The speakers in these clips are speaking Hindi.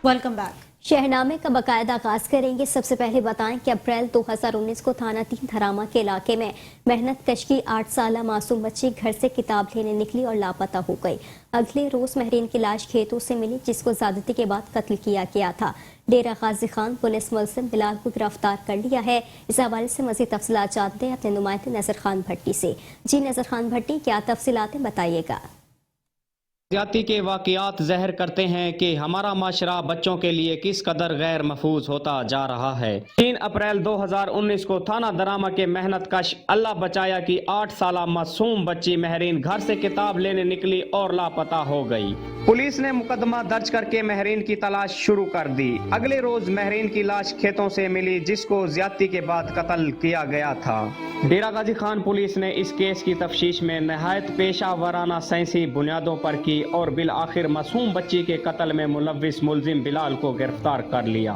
Welcome back. शहरनामे का बाकायदा आगाज करेंगे। सबसे पहले बताएं कि अप्रैल 2019 को थाना 3 धरामा के इलाके में मेहनत कश की 8 साला मासूम बच्ची घर से किताब लेने निकली और लापता हो गई। अगले रोज महरीन की लाश खेतों से मिली, जिसको ज्यादती के बाद कत्ल किया गया था। डेरा गाजी खान पुलिस मुलजिम बिलाल को गिरफ्तार कर लिया है। इस हवाले से मजीद तफसीलात जानते हैं अपने नुमाइंदे नजर खान भट्टी से। जी नजर खान भट्टी, क्या तफसीलात बताइएगा। ज्यादती के वाकयात ज़हर करते हैं कि हमारा माशरा बच्चों के लिए किस कदर गैर महफूज होता जा रहा है। 3 अप्रैल 2019 को थाना दरामा के मेहनत कश अल्लाह बचाया की 8 साला मासूम बच्ची महरीन घर से किताब लेने निकली और लापता हो गई। पुलिस ने मुकदमा दर्ज करके महरीन की तलाश शुरू कर दी। अगले रोज महरीन की लाश खेतों से मिली, जिसको ज्यादती के बाद कत्ल किया गया था। डेरा गाजी खान पुलिस ने इस केस की तफ्तीश में नहायत पेशा वराना साइंसी बुनियादों पर की और बिल आखिर मासूम बच्ची के कत्ल में मुलव्विस मुलजिम बिलाल को गिरफ्तार कर लिया।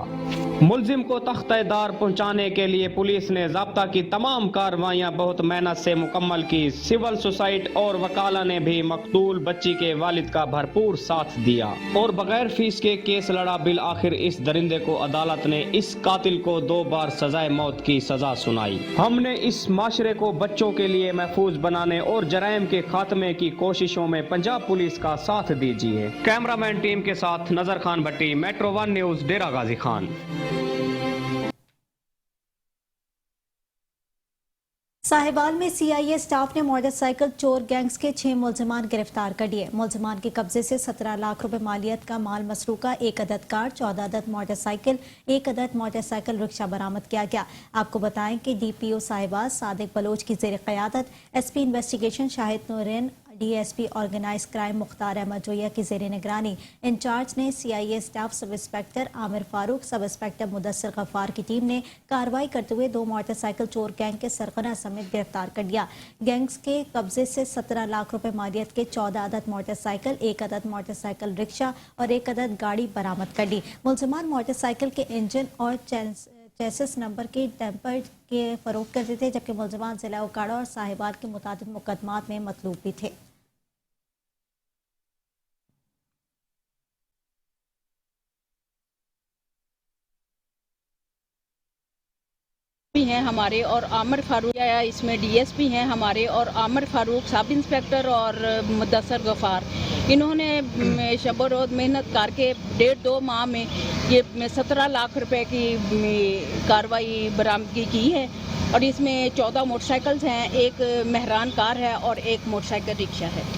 मुलजिम को तख्तेदार पहुंचाने के लिए पुलिस ने ज़ाब्ता की तमाम कार्रवाइयां बहुत मेहनत से मुकम्मल की। सिविल सोसाइटी और वकाला ने भी मकतूल बच्ची के वालिद का भरपूर साथ दिया और बगैर फीस के केस लड़ा। बिल आखिर इस दरिंदे को अदालत ने इस कातिल को 2 बार सजाए मौत की सजा सुनाई। हमने इस माशरे को बच्चों के लिए महफूज बनाने और जराइम के खात्मे की कोशिशों में पंजाब पुलिस का साथ दीजिए। कैमरामैन टीम के साथ नजर खान भट्टी, मेट्रो 1 न्यूज, डेरा गाजी खान। साहिवाल में सीआईए स्टाफ ने मोटरसाइकिल चोर गैंग्स के 6 मुलजमान गिरफ्तार कर लिए। मुलजमान के कब्जे से 17 लाख रुपए मालियत का माल मसरूका, 1 अदद कार, 14 अदद मोटरसाइकिल, 1 अदद मोटरसाइकिल रिक्शा बरामद किया गया। आपको बताएं कि डीपीओ साहिवाल सादिक बलोच की जेर क़यादत, SP investigation Shahid Noorain, DSP organize crime Mukhtar Ahmed Joya की जेर निगरानी इंचार्ज ने CIA staff sub inspector Aamir Farooq, sub inspector Mudassir Gaffar की टीम ने कार्रवाई करते हुए 2 मोटरसाइकिल चोर गैंग के सरगना समेत गिरफ्तार कर लिया। गैंग्स के कब्जे से 17 लाख रुपए मालियत के 14 अदद मोटरसाइकिल, 1 अदद मोटरसाइकिल रिक्शा और 1 अदद गाड़ी बरामद कर ली। मुलजमान मोटरसाइकिल के इंजन और चेसिस नंबर के टेम्पर के फरोख्त करते थे, जबकि मुलजमान जिला उकाड़ा और साहिवाल के मुताबिक मुकदमात में मतलूब भी थे। भी हैं हमारे और आमिर फारूक इसमें डीएसपी हैं हमारे और आमिर फारूक सब इंस्पेक्टर और मुदस्सिर गफ्फार। इन्होंने शब रोज़ मेहनत करके 1.5-2 माह में ये 17 लाख रुपए की कार्रवाई बरामदगी की है और इसमें 14 मोटरसाइकिल्स हैं, 1 मेहरान कार है और 1 मोटरसाइकिल रिक्शा है।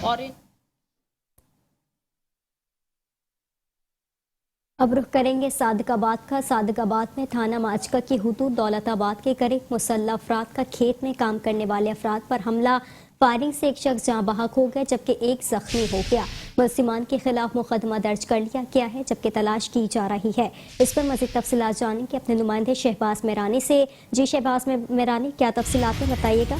और अब रुख करेंगे सादिकाबाद का। सादिकाबाद में थाना माचका की हुदूद दौलताबाद के करीब मुसल्लह अफराद का खेत में काम करने वाले अफराद पर हमला, फायरिंग से एक शख्स जहां बहक हो गया जबकि एक जख्मी हो गया। मुलजिमान के खिलाफ मुकदमा दर्ज कर लिया गया है जबकि तलाश की जा रही है। इस पर मजीद तफसीलात जानेंगे अपने नुमाइंदे शहबाज मेरानी से। जी शहबाज मेरानी, क्या तफसीलात है बताइएगा।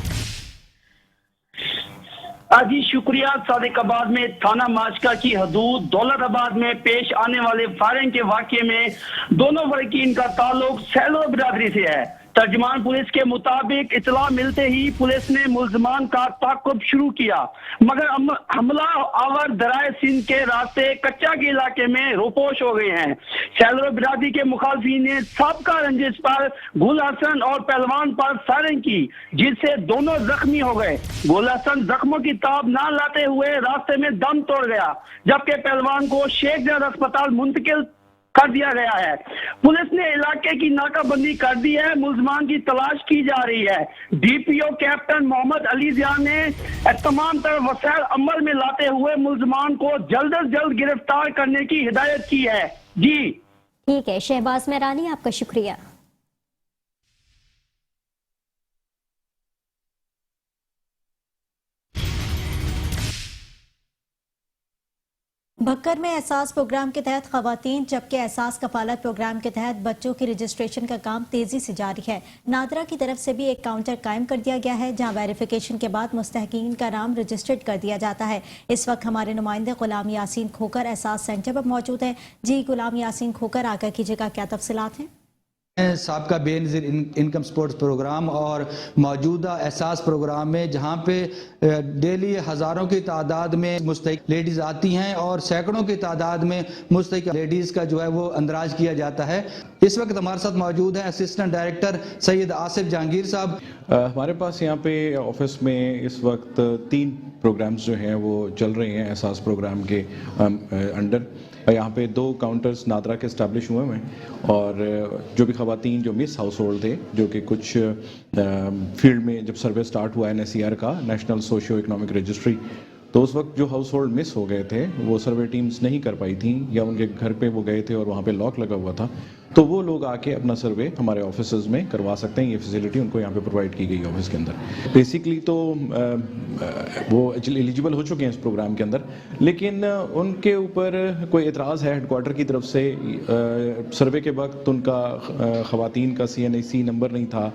जी शुक्रिया। सादिकाबाद में थाना माचका की हदूद दौलताबाद में पेश आने वाले फायरिंग के वाक़े में दोनों वर्कीन का ताल्लुक सैलो बिरादरी से है। तर्जमान पुलिस के मुताबिक इतला मिलते ही पुलिस ने मुलजमान का ताक़ुब शुरू किया, मगर हमला आवर दराए सिंध के रास्ते कच्चा के इलाके में रोपोश हो गए हैं। सैलो बिरादरी के मुखालफी ने सबका रंजिश पर गुल हसन और पहलवान पर फायरिंग की, जिससे दोनों जख्मी हो गए। गुल हसन जख्मों की ताब न लाते हुए रास्ते में दम तोड़ गया, जबकि पहलवान को शेख जाद अस्पताल मुंतकिल कर दिया गया है। पुलिस ने इलाके की नाकाबंदी कर दी है, मुलजमान की तलाश की जा रही है। डीपीओ कैप्टन मोहम्मद अली जिया ने तमाम तरह वसाइल अमल में लाते हुए मुलजमान को जल्द अज जल्द गिरफ्तार करने की हिदायत की है। जी ठीक है शहबाज मेरानी, आपका शुक्रिया। भक्कर में एहसास प्रोग्राम के तहत खवातीन, जबकि एहसास कफालत प्रोग्राम के तहत बच्चों की रजिस्ट्रेशन का काम तेजी से जारी है। नादरा की तरफ से भी एक काउंटर कायम कर दिया गया है, जहां वेरिफिकेशन के बाद मुस्तहकीन का नाम रजिस्टर्ड कर दिया जाता है। इस वक्त हमारे नुमाइंदे गुलाम यासीन खोकर एहसास सेंटर पर मौजूद है। जी गुलाम यासीन खोकर, आकर कीजिएगा, क्या तफसीलात हैं। साबका बेनज़ीर इनकम सपोर्ट प्रोग्राम और मौजूदा एहसास प्रोग्राम में, जहां पे डेली हज़ारों की तादाद में मुस्तहिक लेडीज़ आती हैं और सैकड़ों की तादाद में मुस्तहिक लेडीज़ का जो है वो अंदराज किया जाता है। इस वक्त हमारे साथ मौजूद है असिस्टेंट डायरेक्टर सैयद आसिफ जहांगीर साहब। हमारे पास यहाँ पे ऑफिस में इस वक्त 3 प्रोग्राम्स जो हैं वो चल रहे हैं एहसास प्रोग्राम के अंडर। यहाँ पे 2 काउंटर्स नादरा के इस्टेब्लिश हुए हैं और जो भी ख़वातीन जो मिस हाउस होल्ड थे, जो कि कुछ फील्ड में जब सर्वे स्टार्ट हुआ NSER का, नेशनल सोशियो इकोनॉमिक रजिस्ट्री, तो उस वक्त जो हाउस होल्ड मिस हो गए थे वो सर्वे टीम्स नहीं कर पाई थी या उनके घर पे वो गए थे और वहाँ पे लॉक लगा हुआ था, तो वो लोग आके अपना सर्वे हमारे ऑफिसेज में करवा सकते हैं। ये फैसिलिटी उनको यहाँ पे प्रोवाइड की गई है ऑफिस के अंदर। बेसिकली तो वो एलिजिबल हो चुके हैं इस प्रोग्राम के अंदर, लेकिन उनके ऊपर कोई एतराज़ है हेडक्वार्टर की तरफ से, सर्वे के वक्त उनका ख़वातीन का CNIC नंबर नहीं था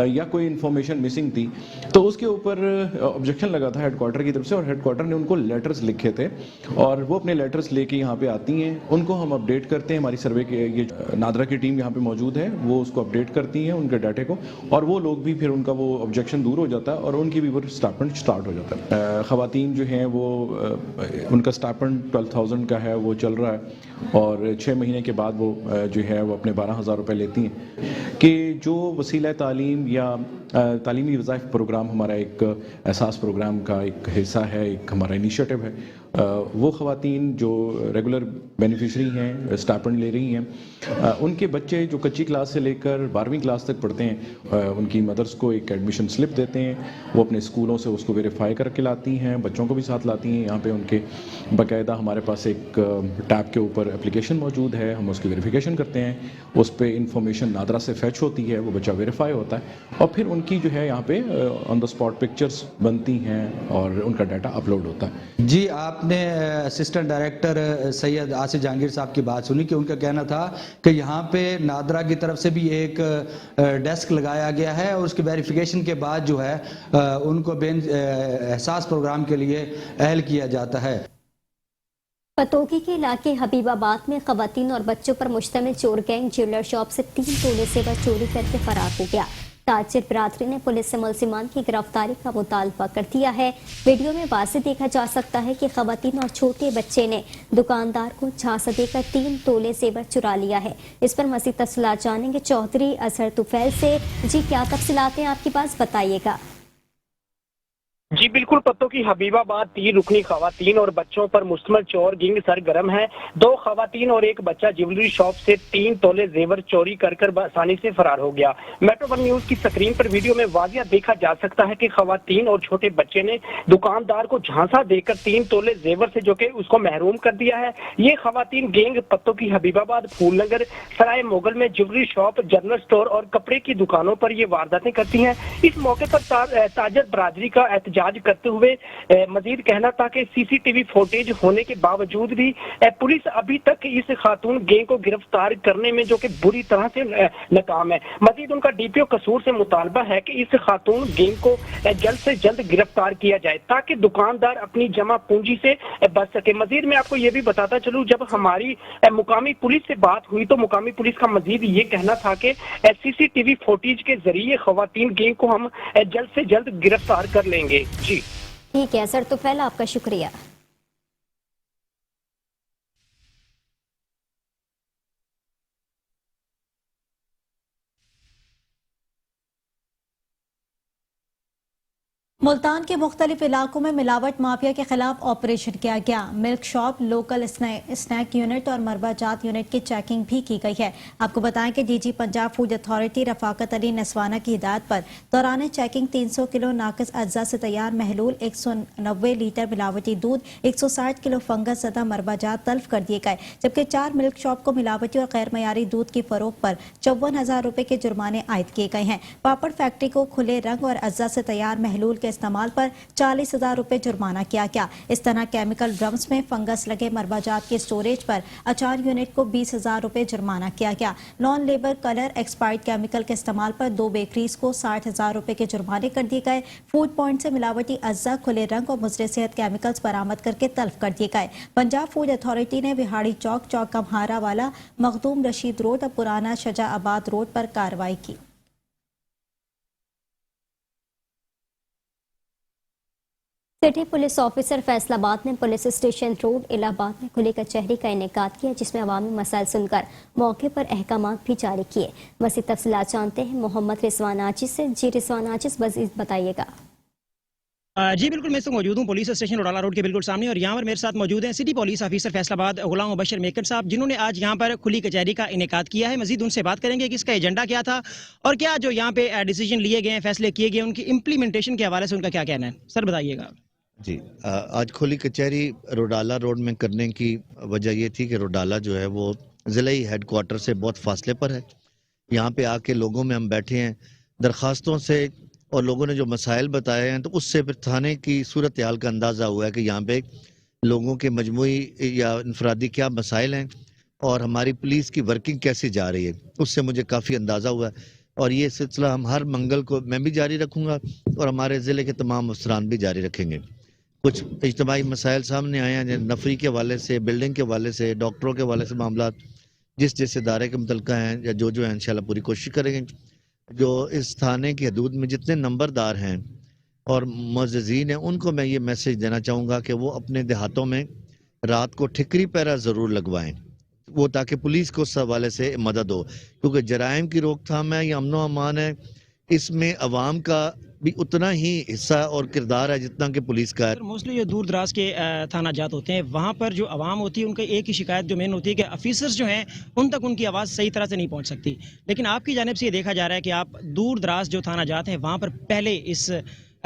या कोई इन्फॉर्मेशन मिसिंग थी, तो उसके ऊपर ऑब्जेक्शन लगा था हेडक्वार्टर की तरफ से और हेडक्वार्टर ने उनको लेटर्स लिखे थे और वो अपने लेटर्स लेके यहाँ पे आती हैं, उनको हम अपडेट करते हैं। हमारी सर्वे के ये नादरा की टीम यहाँ पे मौजूद है, वो उसको अपडेट करती हैं उनके डाटे को, और वो लोग भी फिर उनका वो ऑब्जेक्शन दूर हो जाता है और उनकी भी वो स्टाइपेंड स्टार्ट हो जाता है। ख़वातीन जो हैं वो उनका स्टाइपेंड 12,000 का है, वो चल रहा है और 6 महीने के बाद वो जो है वो अपने 12,000 रुपये लेती हैं। कि जो वसीला तालीम या तालीमी वज़ाइफ प्रोग्राम हमारा एक एहसास प्रोग्राम का एक हिस्सा है, एक हमारा इनिशिएटिव है, वो ख़वातीन जो रेगुलर बेनिफिशरी हैं, स्टाइपेंड ले रही हैं, उनके बच्चे जो कच्ची क्लास से लेकर 12वीं क्लास तक पढ़ते हैं, उनकी मदर्स को एक एडमिशन स्लिप देते हैं, वो अपने स्कूलों से उसको वेरीफाई करके लाती हैं, बच्चों को भी साथ लाती हैं। यहाँ पे उनके बाकायदा हमारे पास एक टैब के ऊपर एप्लीकेशन मौजूद है, हम उसकी वेरिफिकेशन करते हैं, उस पर इंफॉर्मेशन नादरा से फैच होती है, वो बच्चा वेरीफाई होता है और फिर उनकी जो है यहाँ पे ऑन द स्पॉट पिक्चर्स बनती हैं और उनका डाटा अपलोड होता है। जी, आपने असिस्टेंट डायरेक्टर सैयद आसिफ जहांगीर साहब की बात सुनी कि उनका कहना था कि यहाँ पे नादरा की तरफ से भी एक डेस्क लगाया गया है और उसकी वेरिफिकेशन के बाद जो है उनको एहसास प्रोग्राम के लिए अहल किया जाता है। पतोगी के इलाके हबीबाबाद में खवातीन और बच्चों पर मुश्तमिल चोर गैंग ज्वेलर शॉप से 3 तोले जेवर चोरी करके फरार हो गया। ताजिर बिरादरी ने पुलिस से मुलजिमान की गिरफ्तारी का मुतालबा कर दिया है। वीडियो में वाज़ेह देखा जा सकता है कि खवातीन और छोटे बच्चे ने दुकानदार को झांसा देकर 3 तोले जेवर चुरा लिया है। इस पर मज़ीद तफसीलात जानेंगे चौधरी अजहर तुफैल से। जी, क्या तफसीलात हैं आपके पास, बताइएगा। जी बिल्कुल, पत्तों की हबीबाबाद 3 रुकनी खवातीन और बच्चों पर मुश्तमिल चोर गिंग सरगर्म है। 2 खवातीन और एक बच्चा ज्वेलरी शॉप से 3 तोले जेवर चोरी कर आसानी से फरार हो गया। मेट्रो 1 न्यूज की स्क्रीन पर वीडियो में वाजिया देखा जा सकता है कि खवातीन और छोटे बच्चे ने दुकानदार को झांसा देकर 3 तोले जेवर से जो कि उसको महरूम कर दिया है। ये खवातीन गैंग पत्तों की हबीबाबाद, फूलनगर, सराय मोगल में ज्वेलरी शॉप, जनरल स्टोर और कपड़े की दुकानों पर ये वारदातें करती हैं। इस मौके पर ताजर बरादरी का एहतजाज करते हुए मजीद कहना था कि CCTV फुटेज होने के बावजूद भी पुलिस अभी तक इस खातून गैंग को गिरफ्तार करने में जो कि बुरी तरह से नाकाम है। मजीद उनका DPO कसूर से मुतालबा है कि इस खातून गैंग को जल्द से जल्द गिरफ्तार किया जाए ताकि दुकानदार अपनी जमा पूंजी से बच सके। मजीद मैं आपको ये भी बताता चलूं, जब हमारी मुकामी पुलिस से बात हुई तो मुकामी पुलिस का मजीद ये कहना था कि CCTV फुटेज के जरिए खवातीन गैंग को हम जल्द से जल्द गिरफ्तार कर लेंगे। जी ठीक है सर, तो पहला आपका शुक्रिया। मुल्तान के मुख्तलिफ इलाकों में मिलावट माफिया के खिलाफ ऑपरेशन किया गया। Milk shop, local snack unit और मरबाजात यूनिट की चेकिंग भी की गई है। आपको बताएं कि DG Punjab food authority Rafaqat Ali Naswana की हिदायत पर दौरान चेकिंग 300 किलो नाकिस अज्जा से तैयार महलूल, 190 लीटर मिलावटी दूध, 160 किलो फंगस ज़दा मरबाजात तल्फ कर दिए गए, जबकि 4 मिल्क शॉप को मिलावटी और गैर मयारी दूध की फरोख्त पर 54,000 रुपए के जुर्माने आयद किए गए हैं। पापड़ फैक्ट्री को खुले रंग और अज्जा से तैयार महलूल के इस्तेमाल पर 40,000 रुपए जुर्माना किया गया। इस तरह केमिकल ड्रम्स में फंगस लगे मरबाजात के स्टोरेज पर अचार यूनिट को 20,000 रुपए जुर्माना किया गया। Non labour colour expired chemical के इस्तेमाल पर 2 बेकरीज को 60,000 रुपए के जुर्माने कर दिए गए। फूड पॉइंट से मिलावटी अज्जा, खुले रंग और मुजरे सेहत केमिकल्स बरामद करके तल्फ कर दिए गए। पंजाब फूड अथॉरिटी ने बिहाड़ी चौक, चौक कम्हारा वाला, मखदूम रशीद रोड और पुराना शजाआबाद रोड पर कार्रवाई की। सिटी पुलिस ऑफिसर फैसलाबाद ने पुलिस स्टेशन रोड इलाहाबाद में खुली कचहरी का इनेकाद किया, जिसमें अवामी मसाइल सुनकर मौके पर अहकामात भी जारी किए। मज़ीद तफसीलात जानते हैं मोहम्मद रिजवान आजिज से। जी रिजवान आजिज, मज़ीद बताइएगा। जी बिल्कुल, मैं इस वक्त मौजूद हूँ पुलिस स्टेशन रोडाला रोड के बिल्कुल सामने, और यहाँ पर मेरे साथ मौजूद हैं सिटी पुलिस ऑफिसर फैसलाबाद गुलाम मुबशर मेकर साहब, जिन्होंने आज यहाँ पर खुली कचहरी का इनेकाद किया है। मजीद उनसे बात करेंगे कि इसका एजेंडा क्या था और क्या जो यहाँ पे डिसीजन लिए गए हैं, फैसले किए गए, उनकी इम्प्लीमेंटेशन के हवाले से उनका क्या कहना है। सर बताइएगा। जी, आज खुली कचहरी रोडाला रोड में करने की वजह ये थी कि रोडाला जो है वो ज़िले हेडक्वार्टर से बहुत फासले पर है। यहाँ पे आके लोगों में हम बैठे हैं, दरख्वास्तों से और लोगों ने जो मसाइल बताए हैं, तो उससे फिर थाने की सूरत हाल का अंदाज़ा हुआ है कि यहाँ पे लोगों के मजमूई या इनफरादी क्या मसाइल हैं और हमारी पुलिस की वर्किंग कैसी जा रही है, उससे मुझे काफ़ी अंदाज़ा हुआ है। और ये सिलसिला हम हर मंगल को मैं भी जारी रखूँगा और हमारे ज़िले के तमाम अफसरान भी जारी रखेंगे। कुछ इज्तिमाई मसाइल सामने आए हैं, नफरी के हवाले से, बिल्डिंग के हवाले से, डॉक्टरों के हवाले से मामला जिस इदारे के मुतल्लिका हैं या जो है इंशाल्लाह पूरी कोशिश करेंगे। जो इस थाने की हदूद में जितने नंबरदार हैं और मुअज़्ज़िज़ीन हैं, उनको मैं ये मैसेज देना चाहूँगा कि वो अपने देहातों में रात को ठिकरी पैरा ज़रूर लगवाएं, वो ताकि पुलिस को उस हवाले से मदद हो, क्योंकि जराइम की रोकथाम है या अमनो अमान है, इसमें अवाम का भी उतना ही हिस्सा और किरदार है जितना कि पुलिस का है। मोस्टली जो दूर दराज के थाना जात होते हैं, वहाँ पर जो आवाम होती है, उनका एक ही शिकायत जो मेन होती है कि ऑफिसर्स जो हैं उन तक उनकी आवाज़ सही तरह से नहीं पहुँच सकती। लेकिन आपकी जानिब से ये देखा जा रहा है कि आप दूर दराज जो थाना जात हैं वहाँ पर पहले इस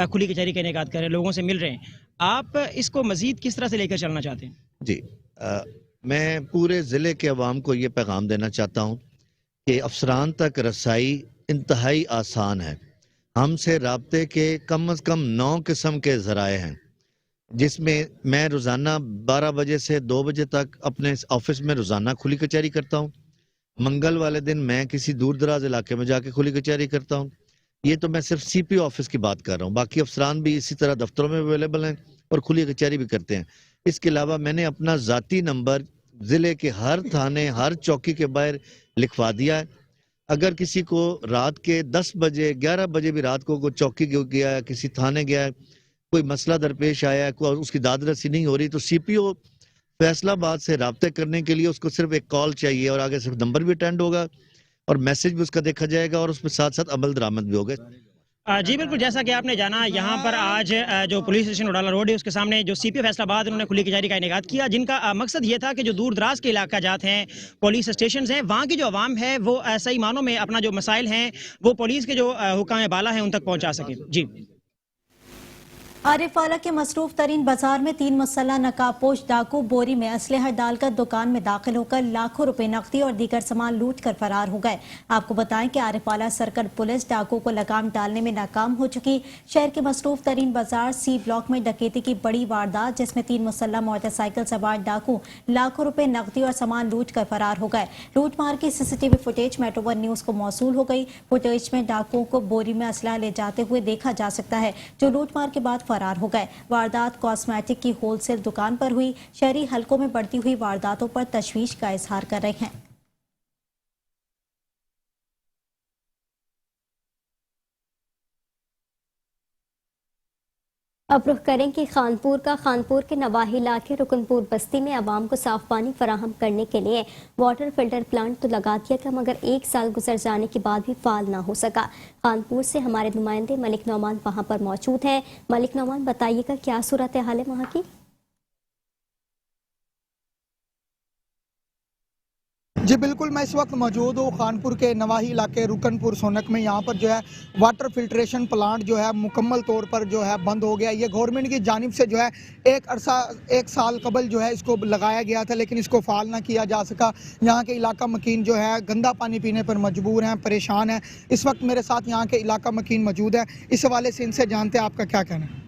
खुली कचहरी का इनेकाद कर रहे हैं, लोगों से मिल रहे हैं। आप इसको मजीद किस तरह से लेकर चलना चाहते हैं? जी, मैं पूरे ज़िले के अवाम को ये पैगाम देना चाहता हूँ कि अफसरान तक रसाई इंतहाई आसान है। हमसे राब्ते के कम अज़ कम 9 किस्म के ज़राए हैं, जिसमें मैं रोज़ाना 12 बजे से 2 बजे तक अपने ऑफिस में रोज़ाना खुली कचहरी करता हूँ। मंगल वाले दिन मैं किसी दूर दराज इलाके में जाके खुली कचहरी करता हूँ। ये तो मैं सिर्फ CP ऑफिस की बात कर रहा हूँ, बाकी अफसरान भी इसी तरह दफ्तरों में अवेलेबल हैं और खुली कचहरी भी करते हैं। इसके अलावा मैंने अपना ज़ाती नंबर ज़िले के हर थाने, हर चौकी के बाहर लिखवा दिया है। अगर किसी को रात के 10 बजे 11 बजे भी रात को चौकी गया है, किसी थाने गया है, कोई मसला दरपेश आया है, कोई उसकी दाद रसी नहीं हो रही, तो CPO फैसलाबाद से राब्ते करने के लिए उसको सिर्फ एक कॉल चाहिए और आगे सिर्फ नंबर भी अटेंड होगा और मैसेज भी उसका देखा जाएगा और उसमें साथ साथ अमल दरामद भी होगा। जी बिल्कुल, जैसा कि आपने जाना, यहाँ पर आज जो पुलिस स्टेशन रोडाला रोड है उसके सामने जो CP फैसलाबाद उन्होंने खुली कचहरी का इनेकाद किया, जिनका मकसद ये था कि जो दूर दराज के इलाका जात हैं, पुलिस स्टेशन हैं, वहाँ की जो आवाम है वो सही मानों में अपना जो मसाइल हैं वो पुलिस के जो हुकाम बाला हैं उन तक पहुँचा सके। जी, आरिफवाला के मसरूफ तरीन बाजार में 3 मुसल्लह नकाबपोश डाकू बोरी में असलहा डालकर दुकान में दाखिल होकर लाखों रुपए नकदी और दीगर सामान लूट कर फरार हो गए। आपको बताएं कि आरिफवाला सर्कल पुलिस डाकू को लगाम डालने में नाकाम हो चुकी। शहर के मसरूफ तरीन बाजार C ब्लॉक में डकैती की बड़ी वारदात, जिसमें 3 मुसल्लह मोटरसाइकिल सवार डाकू लाखों रुपए नकदी और सामान लूट कर फरार हो गए। लूटमार की CCTV फुटेज मेट्रो 1 न्यूज को मौसूल हो गई। फुटेज में डाकुओं को बोरी में असलहा ले जाते हुए देखा जा सकता है, जो लूटमार के बाद फरार हो गए। वारदात कॉस्मेटिक की होलसेल दुकान पर हुई। शहरी हलकों में बढ़ती हुई वारदातों पर तशवीश का इजहार कर रहे हैं। अब रुख करेंगे खानपुर के नवाही इलाके रुकनपुर बस्ती में आवाम को साफ पानी फराहम करने के लिए वाटर फिल्टर प्लांट तो लगा दिया गया, मगर 1 साल गुजर जाने के बाद भी फाल ना हो सका। खानपुर से हमारे नुमाइंदे मलिक नौमान वहां पर मौजूद हैं। मलिक नौमान, बताइएगा क्या सूरत हाल है वहां की? जी बिल्कुल, मैं इस वक्त मौजूद हूँ खानपुर के नवाही इलाके रुकनपुर सोनक में। यहाँ पर जो है वाटर फिल्ट्रेशन प्लांट जो है मुकम्मल तौर पर जो है बंद हो गया। ये गवर्नमेंट की जानिब से जो है एक साल कबल जो है इसको लगाया गया था, लेकिन इसको फ़ाल ना किया जा सका। यहाँ के इलाका मकीन जो है गंदा पानी पीने पर मजबूर हैं, परेशान हैं। इस वक्त मेरे साथ यहाँ के इलाका मकीन मौजूद है। इस हवाले से इनसे जानते हैं आपका क्या कहना है।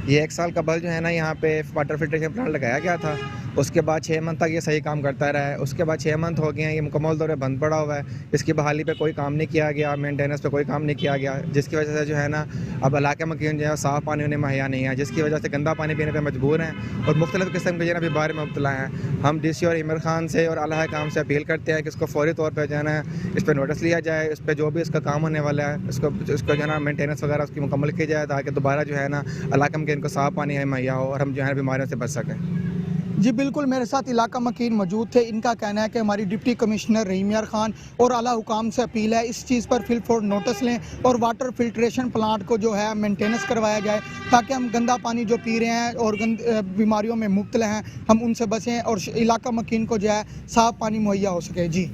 ये एक साल कबल जो है ना यहाँ पे वाटर फिल्ट्रेशन प्लांट लगाया गया था। उसके बाद 6 मंथ तक ये सही काम करता रहा है। उसके बाद 6 मंथ हो गए हैं, ये मुकम्मल तौर पर बंद पड़ा हुआ है। इसकी बहाली पे कोई काम नहीं किया गया, मेंटेनेंस पे कोई काम नहीं किया गया, जिसकी वजह से जो है ना अब इलाके मकीन जो है साफ़ पानी उन्हें मुहैया नहीं है, जिसकी वजह से गंदा पानी पीने पर मजबूर हैं और मुख्तलिफ़ किस्म के जो है ना बीमारी में मुब्तला हैं। हम DC और इमर खान से और आला काम से अपील करते हैं कि इसको फौरी तौर पर जो है ना इस पर नोटिस लिया जाए, इस पर जो भी इसका काम होने वाला है इसको जो है ना मेंटेनेंस वगैरह उसकी मुकम्मल की जाए, ताकि दोबारा जो है ना इलाके मकीन को साफ़ पानी है मुहैया हो और हम जो है बीमारियों से बच सकें। जी बिल्कुल, मेरे साथ इलाका मकीन मौजूद थे। इनका कहना है कि हमारी डिप्टी कमिश्नर रहीम यार खान और आला हुकाम से अपील है इस चीज़ पर फिलफोर नोटिस लें और वाटर फिल्ट्रेशन प्लांट को जो है मेंटेनेंस करवाया जाए, ताकि हम गंदा पानी जो पी रहे हैं और बीमारियों में मुब्तला हैं हम उनसे बचें और इलाका मकीन को जो है साफ़ पानी मुहैया हो सके। जी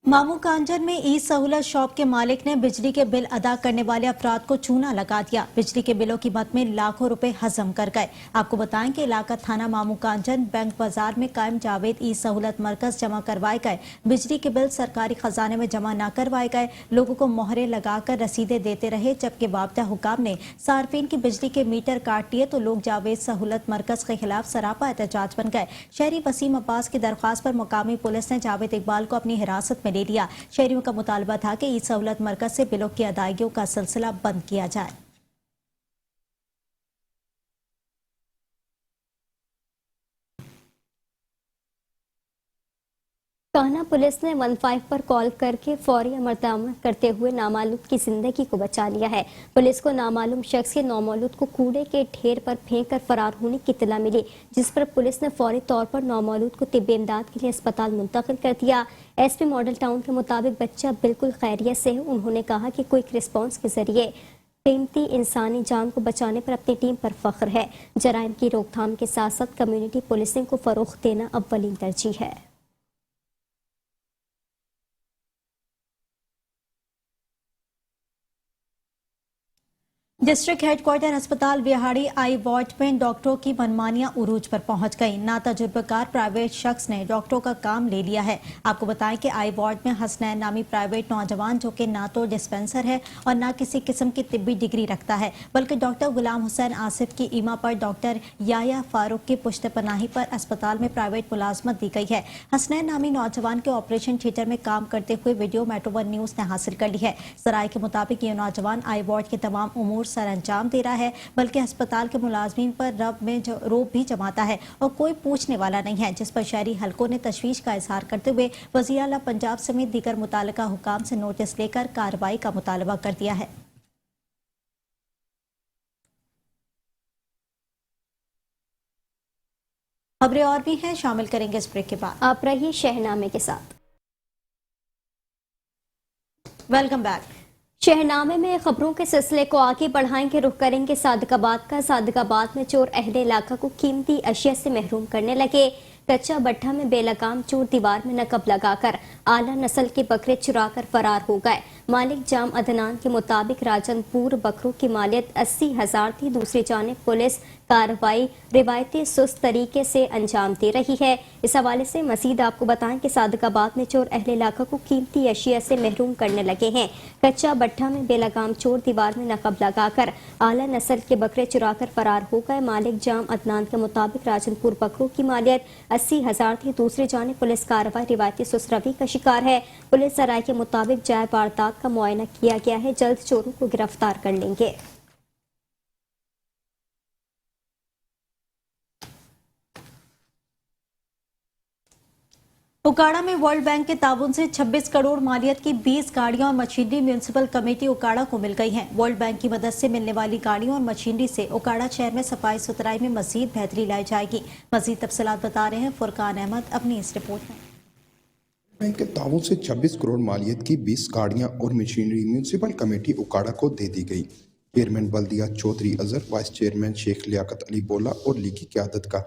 मामू कांजर में ई सहूलत शॉप के मालिक ने बिजली के बिल अदा करने वाले अफराद को चूना लगा दिया। बिजली के बिलों की मद में लाखों रुपए हजम कर गए। आपको बताएं कि इलाका थाना मामू कांजर बैंक बाजार में कायम जावेद ई सहूलत मरकज जमा करवाए गए। बिजली के बिल सरकारी खजाने में जमा न करवाए गए। लोगों को मोहरे लगाकर रसीदें देते रहे, जबकि वाबदा हुकाम ने सार्फिन की बिजली के मीटर काट दिए तो लोग जावेद सहूलत मरकज के खिलाफ सरापा एहतजाज बन गए। शहरी वसीम अब्बास की दरख्वास्त पर मुकामी पुलिस ने जावेद इकबाल को अपनी हिरासत में ले लिया। शहरियों का मुतालबा था कि ई सहूलत मरकज से बिलों की अदायगियों का सिलसिला बंद किया जाए। कान्हा पुलिस ने 15 पर कॉल करके फौरी अमल करते हुए नामालूम की जिंदगी को बचा लिया है। पुलिस को नामालूम शख्स के नौमौलूद को कूड़े के ढेर पर फेंक कर फरार होने की इत्तला मिली, जिस पर पुलिस ने फौरी तौर पर नौमौलूद को तिब्बी इमदाद के लिए अस्पताल मुंतकिल कर दिया। SP मॉडल टाउन के मुताबिक बच्चा बिल्कुल खैरियत से है। उन्होंने कहा कि क्विक रिस्पॉन्स के जरिए कीमती इंसानी जान को बचाने पर अपनी टीम पर फख्र है। जराइम की रोकथाम के साथ साथ कम्युनिटी पुलिसिंग को फरोख्त देना अव्वलीन तरजीह है। डिस्ट्रिक्ट हेडक्वार्टर अस्पताल बिहाड़ी आई वार्ड में डॉक्टरों की मनमानियां उरूज पर पहुंच गई। ना तजुर्बेकार प्राइवेट शख्स ने डॉक्टरों का काम ले लिया है। आपको बताएं कि आई वार्ड में हसनैन नामी प्राइवेट नौजवान, जो कि ना तो डिस्पेंसर है और ना किसी किस्म की तिब्बी डिग्री रखता है, बल्कि डॉक्टर गुलाम हुसैन आसिफ की ईमा पर डॉक्टर याया फारूक की पुश्तपनाही पर अस्पताल में प्राइवेट मुलाजमत दी गई है। हसनैन नामी नौजवान के ऑपरेशन थिएटर में काम करते हुए वीडियो मेट्रो 1 न्यूज ने हासिल कर ली है। सराय के मुताबिक ये नौजवान आई वार्ड के तमाम उमूर सर अंजाम दे रहा है, बल्कि अस्पताल के मुलाजमीन पर रोब भी जमाता है और कोई पूछने वाला नहीं है, जिस पर शहरी हलकों ने तशवीश का इजहार करते हुए वज़ीर आला पंजाब समेत दीगर मुताल्लिका हुकाम से नोटिस लेकर कार्रवाई का मुतालबा कर दिया है। खबरें और भी हैं, शामिल करेंगे इस ब्रेक के बाद। आप रहिए शहनामे के साथ। Welcome back. शहनामे में खबरों के सिलसिले को आगे बढ़ाएंगे। रुख करेंगे सादिकाबाद का। सादिकाबाद में चोर अहले इलाका को कीमती अशिया से महरूम करने लगे। कच्चा भट्ठा में बेलगाम चोर दीवार में नकब लगाकर आला नस्ल के बकरे चुराकर फरार हो गए। मालिक जाम अदनान के मुताबिक राजनपुर बकरों की मालियत 80,000 थी। दूसरी जानिब पुलिस कार्रवाई रिवायती सुस्त तरीके से अंजाम दे रही है। इस हवाले से मजीद आपको बताएं कि सादिकाबाद में चोर अहले इलाका को कीमती अशिया से महरूम करने लगे हैं। कच्चा भट्ठा में बेलगाम चोर दीवार में नकब लगाकर आला नस्ल के बकरे चुराकर फरार हो गए। मालिक जाम अदनान के मुताबिक राजनपुर बकरों की मालियत 80,000 थी। दूसरी जानिब पुलिस कार्रवाई रिवायती सुस्त रवि का शिकार है। पुलिस सराय के मुताबिक जाए वारदात का मुआयना किया गया है, जल्द चोरों को गिरफ्तार कर लेंगे। उकाड़ा में वर्ल्ड बैंक के ताउन से 26 करोड़ मालियत की 20 गाड़ियां और मशीनरी म्यूनिसिपल कमेटी उकाड़ा को मिल गई हैं। वर्ल्ड बैंक की मदद से मिलने वाली गाड़ियों और मशीनरी से उकाड़ा शहर में सफाई सुथराई में मजीद बेहतरी लाई जाएगी। मजीद तफसीलात बता रहे हैं फुरकान अहमद अपनी इस रिपोर्ट में। बैंक के ताउन से 26 करोड़ मालियत की 20 गाड़ियां और मशीनरी म्यूनिसिपल कमेटी उकाड़ा को दे दी गई। चेयरमैन बल्दिया चौधरी अजहर, वाइस चेयरमैन शेख लियाकत अली बोला और लीगी क़यादत का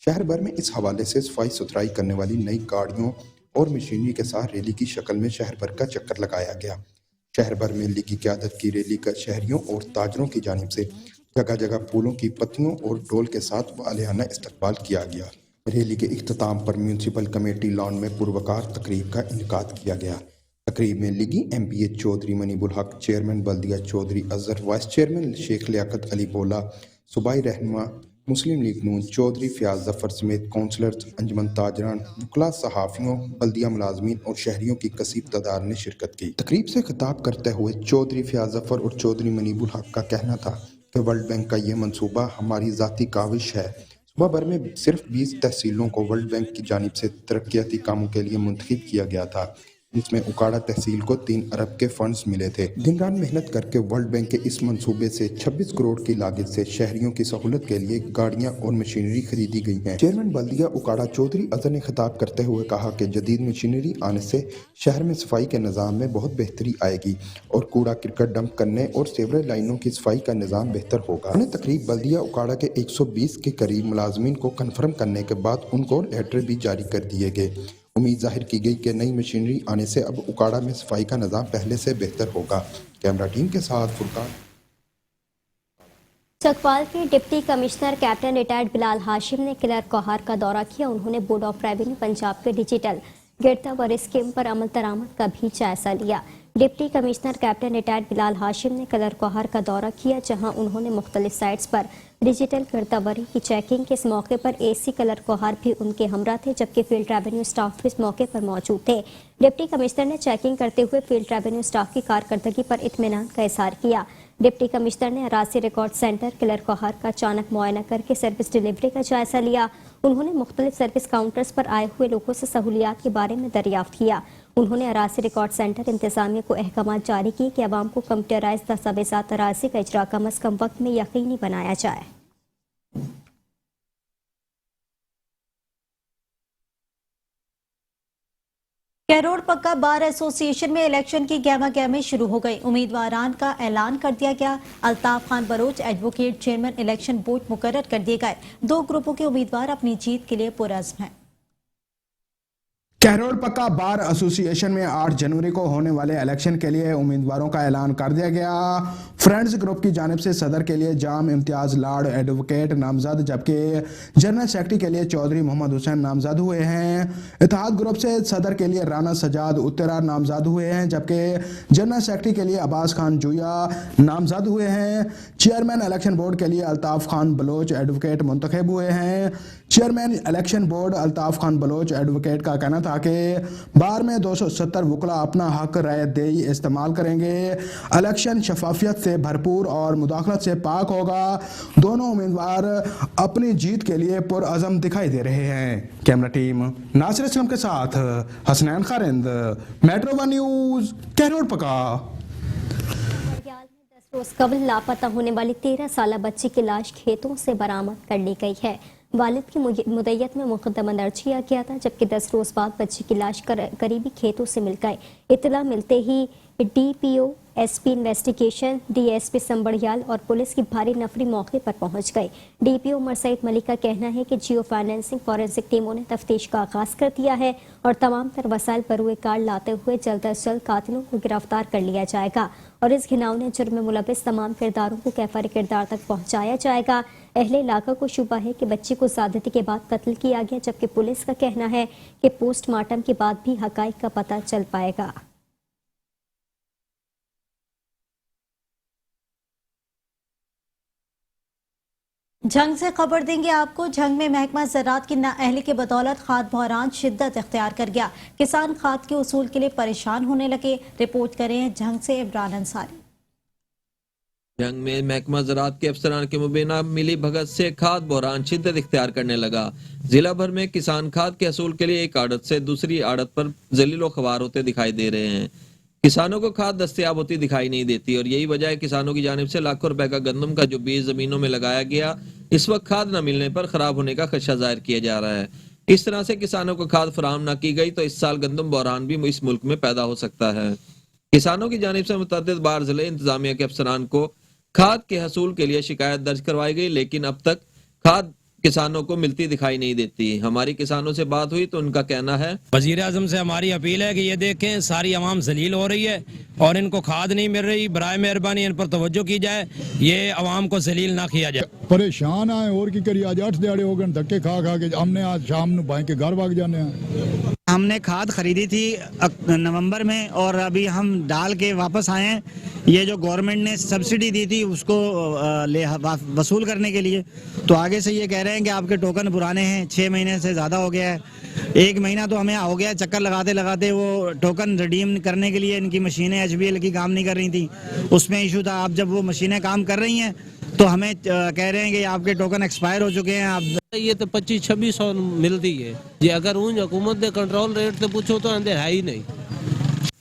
शहर भर में इस हवाले से सफाई सुथराई करने वाली नई गाड़ियों और मशीनरी के साथ रैली की शक्ल में शहर भर का चक्कर लगाया गया। शहर भर में लीगी क़यादत की रैली का शहरियों और ताजरों की जानिब से जगह जगह फूलों की पत्तियों और ढोल के साथ वालियाना इस्तकबाल किया गया। रैली के इख्तिताम पर म्यूनसिपल कमेटी लॉन में पुरवकार तकरीब का इनेकाद किया गया। तकरीब में लीगी MPA चौधरी मनीबुल हक, चेयरमैन बल्दिया चौधरी अजहर, वाइस चेयरमैन शेख लियाकत अली बोला, सूबाई रहनुमा मुस्लिम लीग नून चौधरी फयाज जफर समेत काउंसलर्स, अंजमन ताजरान, वकला, सहाफ़ियों, बल्दिया मुलाजमीन और शहरियों की कसीर तादाद ने शिरकत की। तकरीब से खिताब करते हुए चौधरी फयाज जफर और चौधरी मनीबुल हक का कहना था कि वर्ल्ड बैंक का ये मंसूबा हमारी ज़ाती काविश है। सूबा भर में सिर्फ 20 तहसीलों को वर्ल्ड बैंक की जानिब से तरक्याती कामों के लिए मुंतखब किया गया था। इसमें उकाड़ा तहसील को 3 अरब के फंड्स मिले थे। दिन रात मेहनत करके वर्ल्ड बैंक के इस मंसूबे से 26 करोड़ की लागत से शहरियों की सहूलत के लिए गाड़ियां और मशीनरी खरीदी गई हैं। चेयरमैन बल्दिया उकाड़ा चौधरी अजहर ने खिताब करते हुए कहा कि जदीद मशीनरी आने से शहर में सफाई के निज़ाम में बहुत बेहतरी आएगी और कूड़ा करकट डंप करने और सेवरेज लाइनों की सफाई का निज़ाम बेहतर होगा। उन्हें तकरीब बल्दिया उकाड़ा के 120 के करीब मुलाजमीन को कन्फर्म करने के बाद उनको लेटर भी जारी कर दिए गए। उम्मीद जाहिर की गई कि नई मशीनरी आने से अब उकाड़ा में सफाई का निज़ाम पहले से बेहतर होगा। कैमरा टीम के साथ फुरकान। चकवाल के deputy commissioner captain retired Bilal Hashim ने क्लर्क कोहार का दौरा किया। उन्होंने बोर्ड ऑफ रेवेन्यू पंजाब के डिजिटल गिरदावरी स्कीम पर अमल दरामद का भी जायजा लिया। Deputy commissioner captain retired Bilal Hashim ने क्लर्क कोहार का दौरा किया, जहां उन्होंने मुख्तलिफ साइट्स पर डिजिटल गिरदावरी की चेकिंग के इस मौके पर AC क्लर्क कोहार भी उनके हमरा थे, जबकि फील्ड रेवेन्यू स्टाफ भी इस मौके पर मौजूद थे। डिप्टी कमिश्नर ने चेकिंग करते हुए फील्ड रेवेन्यू स्टाफ की कारकर्दगी पर इत्मीनान का इज़हार किया। डिप्टी कमिश्नर ने अरासी रिकॉर्ड सेंटर क्लर्क कोहार का अचानक मुआयना करके सर्विस डिलीवरी का जायजा लिया। उन्होंने मुख्तलिफ सर्विस काउंटर्स पर आए हुए लोगों से सहूलियात के बारे में दरियाफ्त किया। उन्होंने अरासी रिकॉर्ड सेंटर इंतजामिया को अहकाम जारी किए कि अवाम को कंप्यूटराइज दस्तावेजात अरासी का इजरा कम अज कम वक्त में यकीनी बनाया जाए। कैरोड़ पक्का बार एसोसिएशन में इलेक्शन की गहमा गहमी शुरू हो गई। उम्मीदवारान का ऐलान कर दिया गया। Altaf Khan Baloch advocate chairman election board मुकर्रर कर दिए गए। 2 ग्रुपों के उम्मीदवार अपनी जीत के लिए पुरअज़्म हैं। कैरोड़ पक्का बार एसोसिएशन में 8 जनवरी को होने वाले इलेक्शन के लिए उम्मीदवारों का ऐलान कर दिया गया। फ्रेंड्स ग्रुप की जानिब से सदर के लिए जाम इम्तियाज लाड एडवोकेट नामजद, जबकि जनरल सेक्रेटरी के लिए चौधरी मोहम्मद हुसैन नामजद हुए हैं। इत्तेहाद ग्रुप से सदर के लिए राना सजाद उत्तरा नामजद हुए हैं, जबकि जनरल सेक्रेटरी के लिए अब्बास खान जुया नामजद हुए हैं। चेयरमैन इलेक्शन बोर्ड के लिए अल्ताफ खान बलोच एडवोकेट मुंतखब हुए हैं। Chairman election board Altaf Khan Baloch advocate का कहना था कि बार में 270 वकला अपना हक राय देई इस्तेमाल करेंगे। इलेक्शन शफाफियत से भरपूर और मुदाखलत से पाक होगा। दोनों उम्मीदवार अपनी जीत के लिए पुरअज़म दिखाई दे रहे हैं। कैमरा टीम नासिर इस्लाम के साथ हसनैन खारिंद, मेट्रो 1 न्यूज़, कैरोड़ पक्का। रोज कबल लापता होने वाली 13 साला बच्ची की लाश खेतों से बरामद कर ली गई है। वालिद की मुद्दत में मुकदमा दर्ज किया गया था, जबकि 10 रोज बाद बच्ची की लाश करीबी खेतों से मिल गई। इतला मिलते ही DPO SP investigation, DSP Sambarial और पुलिस की भारी नफरी मौके पर पहुंच गई। DPO उमर सईद मलिक का कहना है कि जियो फाइनेंसिंग फॉरेंसिक टीमों ने तफ्तीश का आगाज कर दिया है और तमाम तर वसाइल बरूए कार लाते हुए जल्द अज जल्द कातिलों को गिरफ्तार कर लिया जाएगा और इस घिनौने जुर्म में मुलविस तमाम किरदारों को कैफार किरदार तक पहुंचाया जाएगा। अहले इलाका को शुबा है कि बच्ची को ज़्यादती के बाद कत्ल किया गया, जबकि पुलिस का कहना है कि पोस्टमार्टम के बाद भी हकाइक का पता चल पाएगा। जंग से खबर देंगे आपको। जंग में महकमा ज़राअत की नाअहली के बदौलत खाद बहरान शिद्दत इख्तियार कर गया। किसान खाद के उसूल के लिए परेशान होने लगे। रिपोर्ट करें जंग से इमरान अंसारी। जंग में महकमा ज़राअत के अफसरान के मुबीना मिली भगत से खाद बहरान शिद्दत इख्तियार करने लगा। जिला भर में किसान खाद के असूल के लिए एक आड़त से दूसरी आड़त पर जलीलो ख्वार होते दिखाई दे रहे हैं। किसानों को खाद दस्तयाब होती दिखाई नहीं देती और यही वजह है किसानों की जानिब से लाखों रुपए का गंदम का जो बीज जमीनों में लगाया गया, इस वक्त खाद न मिलने पर खराब होने का खदशा जाहिर किया जा रहा है। इस तरह से किसानों को खाद फराहम न की गई तो इस साल गंदम बहरान भी इस मुल्क में पैदा हो सकता है। किसानों की जानिब से मुतअद्दिद बार जिले इंतजामिया के अफसरान को खाद के हसूल के लिए शिकायत दर्ज करवाई गई, लेकिन अब तक खाद किसानों को मिलती दिखाई नहीं देती। हमारी किसानों से बात हुई तो उनका कहना है, वजीर आजम से हमारी अपील है कि ये देखें सारी आवाम जलील हो रही है और इनको खाद नहीं मिल रही, बराए मेहरबानी इन पर तवज्जो की जाए, ये आवाम को जलील ना किया जाए। परेशान आए और की करिए, आज 8 दिहाड़े हो गए धक्के खा खा के हमने आज शाम ਨੂੰ भाई के घर भाग जाने हैं। हमने खाद खरीदी थी नवंबर में और अभी हम डाल के वापस आए हैं। ये जो गवर्नमेंट ने सब्सिडी दी थी उसको वसूल करने के लिए, तो आगे से ये कह रहे हैं कि आपके टोकन पुराने हैं, 6 महीने से ज़्यादा हो गया है। 1 महीना तो हमें हो गया चक्कर लगाते लगाते, वो टोकन रिडीम करने के लिए इनकी मशीनें HBL की काम नहीं कर रही थी, उसमें इशू था। अब जब वो मशीनें काम कर रही हैं तो हमें कह रहे हैं कि आपके टोकन एक्सपायर हो चुके हैं। आप ये तो 25-2600 मिलती है जी, अगर उन हुकूमत ने कंट्रोल रेट से पूछो तो अंदर है ही नहीं।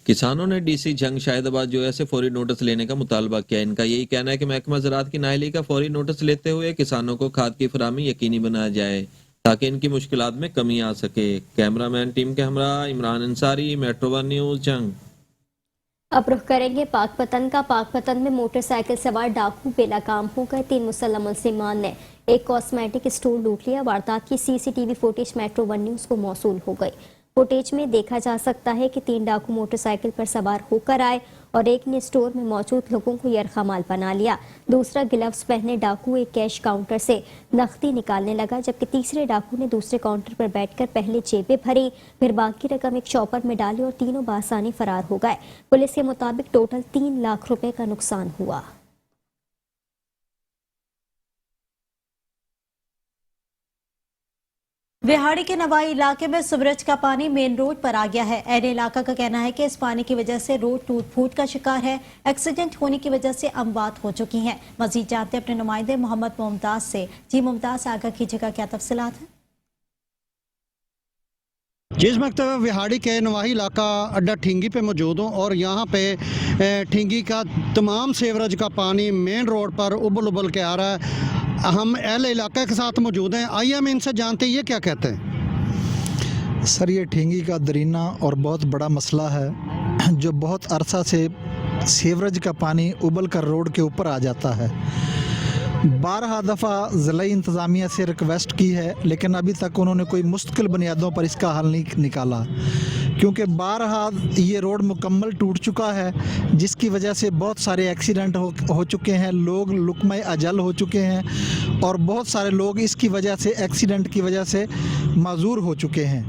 किसानों ने डीसी जंग शाहिदाबाद जो से फौरी नोटिस लेने का मुतालबा किया। इनका यही कहना है कि महकमा ज़राअत की नाअहली का फौरी नोटिस लेते हुए किसानों को खाद की फराहमी यकीनी बनाया जाए ताकि इनकी मुश्किलात में कमी आ सके। कैमरामैन टीम के हमरा इमरान अंसारी, मेट्रो 1 न्यूज़ जंग। अब रुख करेंगे पाकपतन का। पाकपतन में मोटरसाइकिल सवार डाकू बेलगाम हो गए। 3 मुसल्लम मुल्जिमान ने एक कॉस्मेटिक स्टोर लूट लिया। वारदात की CCTV फुटेज मेट्रो 1 न्यूज़ को मौसूल हो गई। फुटेज में देखा जा सकता है कि 3 डाकू मोटरसाइकिल पर सवार होकर आए और एक ने स्टोर में मौजूद लोगों को यरगमाल बना लिया। दूसरा ग्लव्स पहने डाकू एक कैश काउंटर से नकदी निकालने लगा, जबकि तीसरे डाकू ने दूसरे काउंटर पर बैठकर पहले जेबें भरी, फिर बाकी रकम एक चॉपर में डाली और तीनों बासानी फरार हो गए। पुलिस के मुताबिक टोटल 3 लाख रुपए का नुकसान हुआ। विहाड़ी के नवाई इलाके में सूरज का पानी मेन रोड पर आ गया है। एन इलाका का कहना है कि इस पानी की वजह से रोड टूट फूट का शिकार है। एक्सीडेंट होने की वजह से अमवात हो चुकी हैं। मजीद जानते अपने नुमाइंदे मोहम्मद मुमताज से। जी मुमताज, आगाह कीजिएगा, क्या तफसीलात हैं? जिस वक्त विहाड़ी के नवाही इलाका अड्डा ठिंगी पे मौजूद हूँ और यहाँ पे ठिंगी का तमाम सेवरेज का पानी मेन रोड पर उबल उबल के आ रहा है। हम अहले इलाके के साथ मौजूद हैं, आइए हम इनसे जानते हैं ये क्या कहते हैं। सर, ये ठिंगी का दरीना और बहुत बड़ा मसला है जो बहुत अरसा से सीवरेज का पानी उबल कर रोड के ऊपर आ जाता है। 12 दफ़ा ज़िला इंतज़ामिया से रिक्वेस्ट की है, लेकिन अभी तक उन्होंने कोई मुस्तकिल बुनियादों पर इसका हल नहीं निकाला, क्योंकि 12 ये रोड मुकम्मल टूट चुका है, जिसकी वजह से बहुत सारे एक्सीडेंट हो चुके हैं, लोग लुकमे अजल हो चुके हैं और बहुत सारे लोग इसकी वजह से, एक्सीडेंट की वजह से माजूर हो चुके हैं।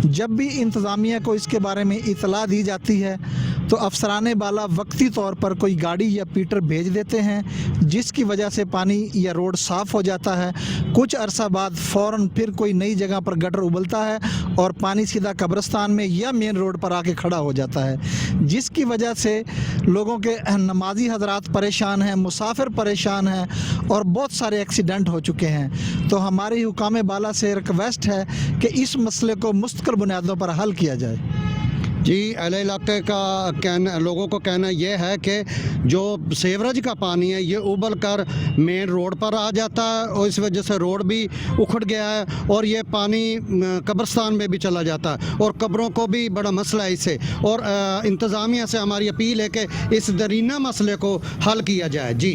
जब भी इंतज़ामिया को इसके बारे में इतला दी जाती है तो अफसराने बाला वक्ती तौर पर कोई गाड़ी या पीटर भेज देते हैं, जिसकी वजह से पानी या रोड साफ़ हो जाता है। कुछ अरसा बाद फ़ौरन फिर कोई नई जगह पर गटर उबलता है और पानी सीधा कब्रिस्तान में या मेन रोड पर आके खड़ा हो जाता है, जिसकी वजह से लोगों के नमाजी हजरात परेशान हैं, मुसाफिर परेशान हैं और बहुत सारे एक्सीडेंट हो चुके हैं। तो हमारी हुकाम बाला से रिक्वेस्ट है कि इस मसले को मुस्तकिल बुनियादों पर हल किया जाए। जी, अहले इलाके का कहना, लोगों को कहना यह है कि जो सेवरेज का पानी है ये उबल कर मेन रोड पर आ जाता है और इस वजह से रोड भी उखड़ गया है और ये पानी कब्रिस्तान में भी चला जाता है और कब्रों को भी बड़ा मसला है इससे। और इंतज़ामिया से हमारी अपील है कि इस दरीना मसले को हल किया जाए। जी।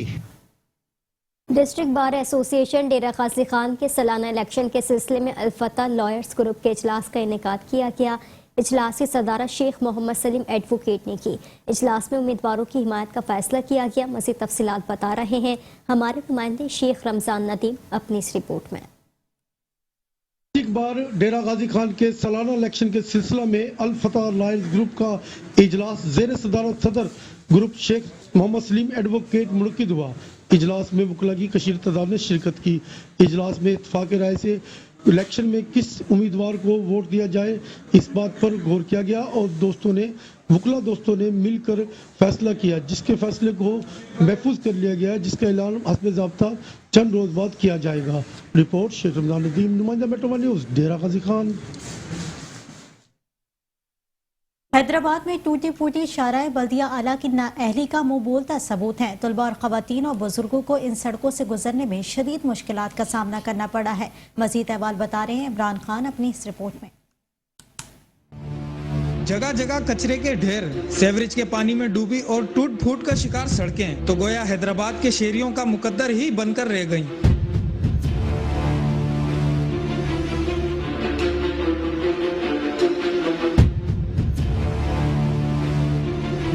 डिस्ट्रिक्ट बार एसोसिएशन डेरा गाजी खान के सालाना इलेक्शन के सिलसिले में अल-फतह लॉयर्स ग्रुप के इजलास का इनेकाद किया गया। इजलास की सदारत शेख मोहम्मद सलीम एडवोकेट ने की। इजलास में उम्मीदवारों की हिमायत का फैसला किया गया। मज़ीद तफसीलात बता रहे हैं हमारे नुमाइंदे शेख रमजान नदीम अपनी इस रिपोर्ट में। एक बार डेरा गाजी खान के सालाना इलेक्शन के सिलसिला में अल-फतह लॉयर्स ग्रुप का इजलास ज़ेर सदारत सदर ग्रुप शेख मोहम्मद सलीम एडवोकेट मुनक़िद हुआ। इजलास में वकला की कशीर तादाद ने शिरकत की। इजलास में इत्तफाक राय से इलेक्शन में किस उम्मीदवार को वोट दिया जाए इस बात पर गौर किया गया और वकला दोस्तों ने मिलकर फैसला किया, जिसके फैसले को महफूज कर लिया गया, जिसका ऐलान हस्ब ज़ाब्ता चंद रोज बाद किया जाएगा। रिपोर्ट शेख रमजान नदीम, नुमाइंदा मेट्रो 1 न्यूज़, डेरा गाजी खान। हैदराबाद में टूटी फूटी शाराए बल्दिया आला की नाअहली का मुंह बोलता सबूत है। तलबा और खवातीन और बुजुर्गों को इन सड़कों से गुजरने में शदीद मुश्किलात का सामना करना पड़ा है। मजीद अहवाल बता रहे हैं इमरान खान अपनी इस रिपोर्ट में। जगह जगह कचरे के ढेर, सेवरेज के पानी में डूबी और टूट फूट का शिकार सड़कें तो गोया हैदराबाद के शहरियों का मुकद्दर ही बनकर रह गईं।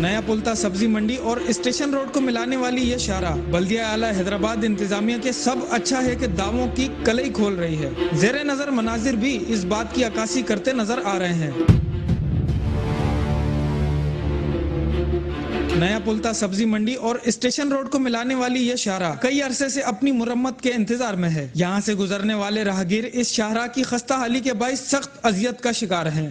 नया पुल था सब्जी मंडी और स्टेशन रोड को मिलाने वाली ये शाहराह बल्दिया आला हैदराबाद इंतजामिया के सब अच्छा है कि दावों की कलई खोल रही है। जेरे नजर मनाजिर भी इस बात की अक्कासी करते नजर आ रहे हैं। नया पुल था सब्जी मंडी और स्टेशन रोड को मिलाने वाली ये शाहराह कई अरसे से अपनी मुरम्मत के इंतजार में है। यहाँ से गुजरने वाले राहगीर इस शाहराह की खस्ता हाली के बाइस सख्त अजियत का शिकार हैं।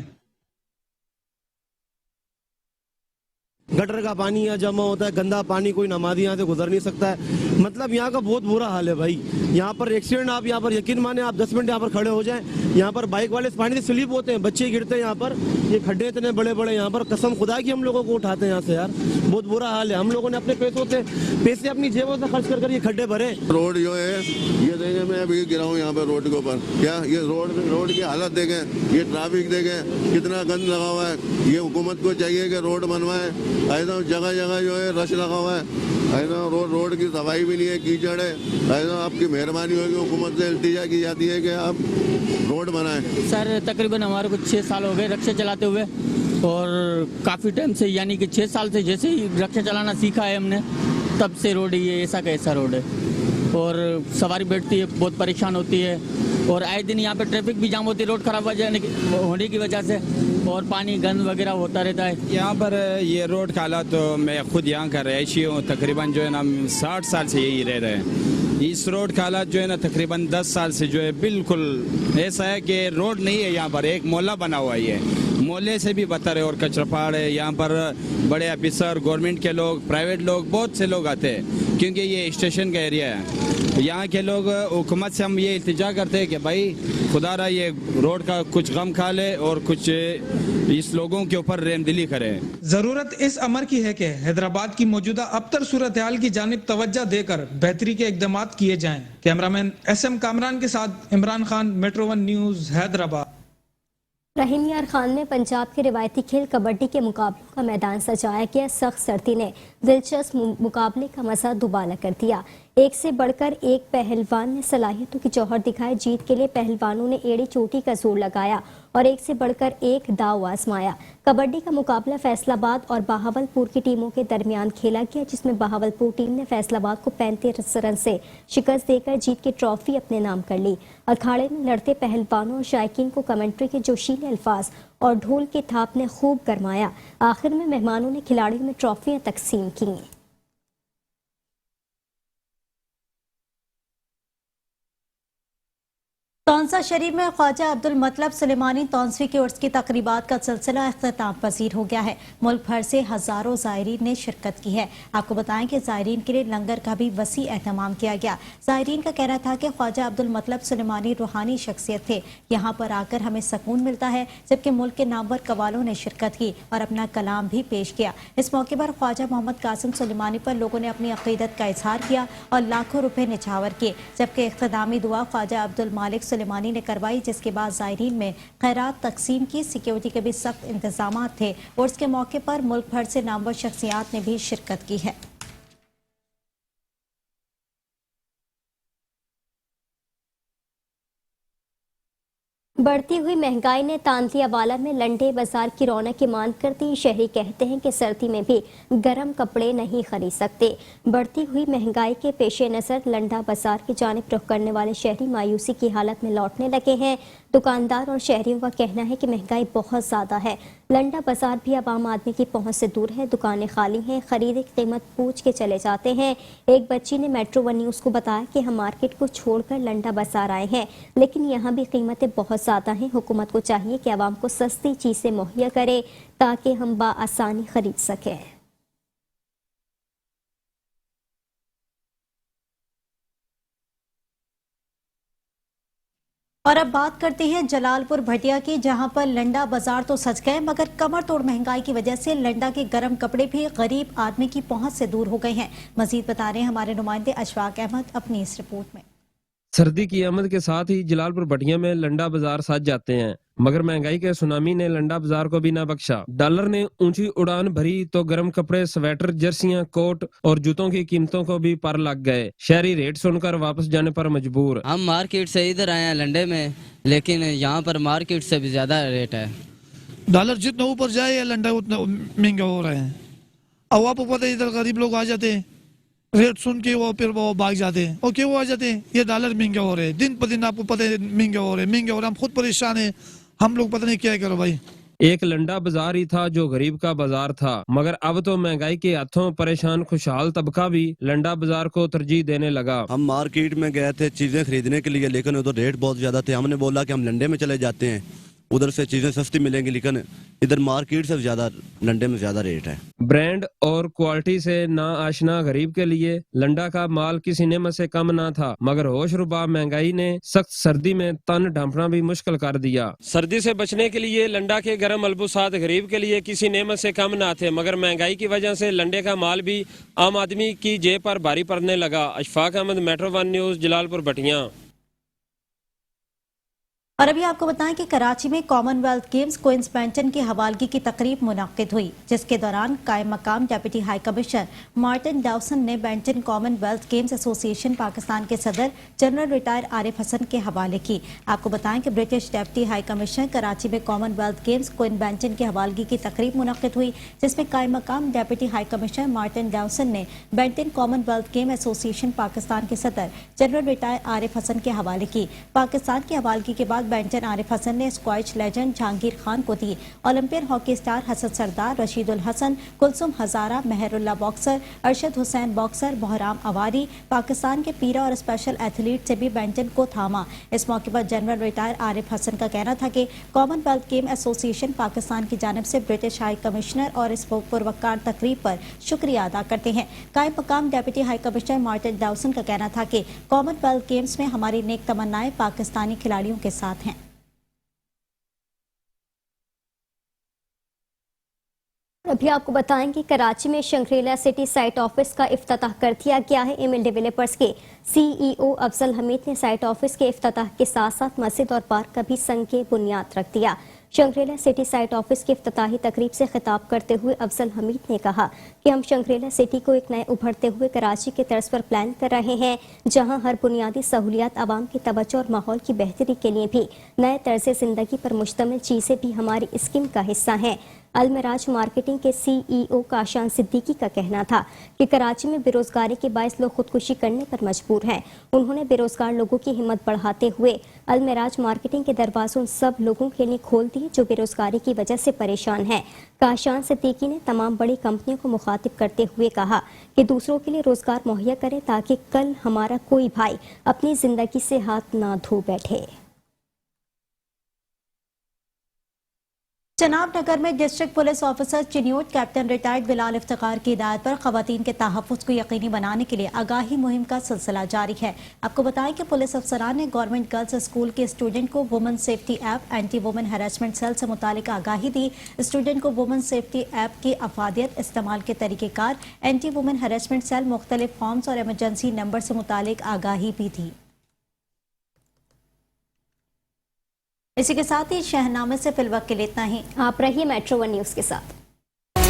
गटर का पानी यहाँ जमा होता है, गंदा पानी, कोई नमाज़ी यहाँ से गुजर नहीं सकता है। मतलब यहाँ का बहुत बुरा हाल है भाई। यहाँ पर एक्सीडेंट, आप यहाँ पर यकीन माने आप 10 मिनट यहाँ पर खड़े हो जाएं, यहाँ पर बाइक वाले इस पानी से स्लिप होते हैं, बच्चे गिरते हैं यहाँ पर। ये खड्डे इतने बड़े बड़े यहाँ पर, कसम खुदा की हम लोगों को उठाते हैं यहाँ से यार। बहुत बुरा हाल है। हम लोगों ने अपने पैसे अपनी जेबों से खर्च कर ये खड्डे भरे। रोड जो है ये देखें, मैं अभी गिरा हूँ यहाँ पर रोड के ऊपर, क्या ये रोड की हालत देखें, ये ट्रैफिक देखें कितना गंद लगा हुआ है। ये हुकूमत को चाहिए कि रोड बनवाए। ऐसा जगह जगह जो है रश लगा हुआ है, ऐसा रोड की सफाई भी नहीं है, कीचड़ है। ऐसा आपकी मेहरबानी होगी, हुकूमत से इल्तिजा की जाती है कि आप रोड बनाएं। सर तकरीबन हमारे को 6 साल हो गए रिक्शा चलाते हुए और काफ़ी टाइम से, यानी कि 6 साल से जैसे ही रिक्शा चलाना सीखा है हमने तब से रोड ये ऐसा का ऐसा रोड है और सवारी बैठती है, बहुत परेशान होती है और आए दिन यहाँ पे ट्रैफिक भी जाम होती है रोड खराब होने की वजह से और पानी गंद वगैरह होता रहता है। यहाँ पर ये रोड का हालात, तो मैं खुद यहाँ का रहायशी हूँ, तकरीबन जो है ना 60 साल से यही रह रहे हैं। इस रोड का हालात जो है ना तकरीबन 10 साल से जो है बिल्कुल ऐसा है कि रोड नहीं है। यहाँ पर एक मोहल्ला बना हुआ है, मोहल्ले से भी बदतर है और कचरा पहाड़ है। यहाँ पर बड़े ऑफिसर, गवर्नमेंट के लोग, प्राइवेट लोग, बहुत से लोग आते हैं क्योंकि ये स्टेशन का एरिया है। यहाँ के लोग हुकूमत से हम ये इल्तिजा करते हैं कि भाई खुदारा ये रोड का कुछ गम खा ले और कुछ इस लोगों के ऊपर रहमदिली करे। जरूरत इस अमर की है कि हैदराबाद की मौजूदा अबतर सूरत हाल की जानिब तवज्जो देकर बेहतरी के इकदाम किए जाएं। कैमरामैन SM कामरान के साथ इमरान खान, मेट्रो 1 न्यूज, हैदराबाद। रहीम यार खान में पंजाब के रिवायती खेल कबड्डी के मुकाबलों का मैदान सजाया गया। सख्त सर्दी ने दिलचस्प मुकाबले का मजा दुबाला कर दिया। एक से बढ़कर एक पहलवान ने सलाहियतों की जौहर दिखाए। जीत के लिए पहलवानों ने एड़ी चोटी का जोर लगाया और एक से बढ़कर एक दाव आजमाया। कबड्डी का मुकाबला फैसलाबाद और बहावलपुर की टीमों के दरमियान खेला गया, जिसमें बहावलपुर टीम ने फैसलाबाद को 35 रन से शिकस्त देकर जीत की ट्रॉफी अपने नाम कर ली। अखाड़े में लड़ते पहलवानों और शायकीन को कमेंट्री के जोशीले अल्फाज और ढोल की थाप ने खूब गरमाया। आखिर में मेहमानों ने खिलाड़ियों में ट्रॉफियां तकसीम की। तौंसा शरीफ में ख्वाजा अब्दुल मतलब सुलेमानी तौंसवी के उर्स की तकरीबात का सिलसिला अख्ताम पजीर हो गया है। मुल्क भर से हजारों ज़ायरीन ने शिरकत की है। आपको बताएं कि ज़ायरीन के लिए लंगर का भी वसी एहतमाम किया गया। ज़ायरीन का कहना था कि ख्वाजा अब्दुल मतलब सुलेमानी रूहानी शख्सियत थे, यहाँ पर आकर हमें सुकून मिलता है। जबकि मुल्क के नामवर कवालों ने शिरकत की और अपना कलाम भी पेश किया। इस मौके पर ख्वाजा मोहम्मद कासिम सुलेमानी पर लोगों ने अपनी अकीदत का इजहार किया और लाखों रुपए निछावर किए। जबकि इख्तितामी दुआ ख्वाजा अब्दुल मालिक सुलेमानी ने करवाई, जिसके बाद ज़ायरीन में खैरात तकसीम की। सिक्योरिटी के भी सख्त इंतजाम थे और उसके मौके पर मुल्क भर से नामवर शख्सियात ने भी शिरकत की है। बढ़ती हुई महंगाई ने तांतियावाला में लंडे बाजार की रौनक की मांग कर दी। शहरी कहते हैं कि सर्दी में भी गर्म कपड़े नहीं खरीद सकते। बढ़ती हुई महंगाई के पेश नज़र लंडा बाजार की जानिब रुख करने वाले शहरी मायूसी की हालत में लौटने लगे हैं। दुकानदार और शहरियों का कहना है कि महंगाई बहुत ज़्यादा है। लंडा बाजार भी अब आम आदमी की पहुंच से दूर है। दुकानें खाली हैं, खरीदी की कीमत पूछ के चले जाते हैं। एक बच्ची ने मेट्रो 1 न्यूज़ को बताया कि हम मार्केट को छोड़कर लंडा बाजार आए हैं, लेकिन यहाँ भी कीमतें बहुत ज़्यादा हैं। हुकूमत को चाहिए कि आवाम को सस्ती चीज़ें मुहैया करे ताकि हम बाआसानी खरीद सकें। और अब बात करते हैं जलालपुर भटिया की, जहां पर लंडा बाजार तो सज गए मगर कमर तोड़ महंगाई की वजह से लंडा के गर्म कपड़े भी गरीब आदमी की पहुंच से दूर हो गए हैं। मजीद बता रहे हैं हमारे नुमाइंदे अशफाक अहमद अपनी इस रिपोर्ट में। सर्दी की आमद के साथ ही जलालपुर भटिया में लंडा बाजार सज जाते हैं, मगर महंगाई के सुनामी ने लंडा बाजार को भी ना बख्शा। डॉलर ने ऊंची उड़ान भरी तो गर्म कपड़े, स्वेटर, जर्सियां, कोट और जूतों की कीमतों को भी पर लग गए। शहरी रेट सुनकर वापस जाने पर मजबूर। हम मार्केट से इधर आए हैं लंडे में, लेकिन यहाँ पर मार्केट से भी ज्यादा रेट है। डॉलर जितना ऊपर जाए लंडा उतना महंगा हो रहा है। अब आपको पता है इधर गरीब लोग आ जाते हैं, रेट सुन के वो फिर वो भाग जाते हैं। और क्यों आ जाते हैं? ये डॉलर महंगे हो रहे हैं, दिन पर दिन आपको पता है महंगे हो रहे हैं, हम खुद परेशान हैं, हम लोग पता नहीं क्या करो भाई। एक लंडा बाजार ही था जो गरीब का बाजार था, मगर अब तो महंगाई के हाथों परेशान खुशहाल तबका भी लंडा बाजार को तरजीह देने लगा। हम मार्केट में गए थे चीजें खरीदने के लिए, लेकिन उधर रेट बहुत ज्यादा थे। हमने बोला कि हम लंडे में चले जाते हैं, उधर से चीजें सस्ती मिलेंगी, लेकिन इधर मार्केट से ज्यादा लंडे में ज्यादा रेट है। ब्रांड और क्वालिटी से ना आशना गरीब के लिए लंडा का माल किसी नेमत से कम ना था, मगर होश रुबा महंगाई ने सख्त सर्दी में तन ढांपना भी मुश्किल कर दिया। सर्दी से बचने के लिए लंडा के गर्म मलबूसात गरीब के लिए किसी नेमत से कम ना थे, मगर महंगाई की वजह से लंडे का माल भी आम आदमी की जेब पर भारी पड़ने लगा। Ashfaq Ahmed, Metro One News, Jalalpur Bhattian. और अभी आपको बताएं कि कराची में कॉमनवेल्थ गेम्स क्वींस बेंटन की हवालगी की तकरीब मुनाकिद हुई, जिसके दौरान कायम मकाम deputy high commissioner Martin Dawson ने Benton commonwealth games association Pakistan के सदर जनरल रिटायर आरिफ हसन के हवाले की। आपको बताएं कि British deputy high commissioner Karachi में कॉमनवेल्थ गेम्स क्वीन बेंटन की हवालगी की तकरीब मुनाकिद हुई, जिसमें कायम मकाम deputy high commissioner Martin Dawson ने Benton commonwealth game association Pakistan के सदर जनरल रिटायर आरिफ हसन के हवाले की। पाकिस्तान की हवालगी के बाद बेंटन आरिफ हसन ने स्क्वैश लेजेंड जहांगीर खान को दी। ओलंपियन हॉकी स्टार हसन सरदार, रशीदुल हसन, कुलसुम हजारा, मेहरुल्ला बॉक्सर, अरशद हुसैन बॉक्सर, बहराम अवारी, पाकिस्तान के पीरा और स्पेशल एथलीट से भी बेंटन को थामा। इस मौके पर जनरल रिटायर आरिफ हसन का कहना था कि कॉमनवेल्थ गेम एसोसिएशन पाकिस्तान की जानिब से ब्रिटिश हाई कमिश्नर और इस पुरवकार तकरीब पर शुक्रिया अदा करते हैं। कायम मकाम deputy high commissioner Martin Dawson का कहना था कि कॉमनवेल्थ गेम्स में हमारी नेक तमन्नाएं पाकिस्तानी खिलाड़ियों के साथ हैं। अभी आपको बताएं कि कराची में शंग्रीला सिटी साइट ऑफिस का इफ्तिताह कर दिया गया है। एमिल डेवलपर्स के सीईओ अफजल हमीद ने साइट ऑफिस के इफ्तिताह के साथ साथ मस्जिद और पार्क का भी संग के बुनियाद रख दिया। शंग्रीला सिटी साइट ऑफिस की इफ्तिताही तकरीब से खिताब करते हुए अफजल हमीद ने कहा कि हम शंग्रीला सिटी को एक नए उभरते हुए कराची के तर्ज पर प्लान कर रहे हैं, जहां हर बुनियादी सहूलियात आवाम की तवज्जो और माहौल की बेहतरी के लिए भी नए तर्ज जिंदगी पर मुश्तमिल चीज़ें भी हमारी स्कीम का हिस्सा हैं। अलमराज मार्केटिंग के सीईओ काशान सिद्दीकी का कहना था कि कराची में बेरोजगारी के बायस लोग खुदकुशी करने पर मजबूर हैं। उन्होंने बेरोजगार लोगों की हिम्मत बढ़ाते हुए अलमराज मार्केटिंग के दरवाजे उन सब लोगों के लिए खोल दिए जो बेरोजगारी की वजह से परेशान हैं। काशान सिद्दीकी ने तमाम बड़ी कंपनियों को मुखातिब करते हुए कहा कि दूसरों के लिए रोजगार मुहैया करें ताकि कल हमारा कोई भाई अपनी जिंदगी से हाथ ना धो बैठे। चनाब नगर में district police officer Chiniot captain retired Bilal Iftikhar की हिदायत पर खवातीन के तहफ़्फ़ुज़ को यकीनी बनाने के लिए आगाही मुहिम का सिलसिला जारी है। आपको बताएं कि पुलिस अफसरान ने गवर्नमेंट गर्ल्स स्कूल के स्टूडेंट को women safety app, anti women harassment cell से मुतालिक आगाही दी। स्टूडेंट को वुमेन सेफ्टी ऐप की अफादियत, इस्तेमाल के तरीक़ेकार, एंटी वुमेन हैरेसमेंट सेल, मुख्तलिफ फॉर्म्स और एमरजेंसी नंबर से मुतालिक आगाही भी दी। इसी के साथ ही शहरनामे से फिलवक्त के लिए इतना ही। आप रहिए मेट्रो वन न्यूज़ के साथ।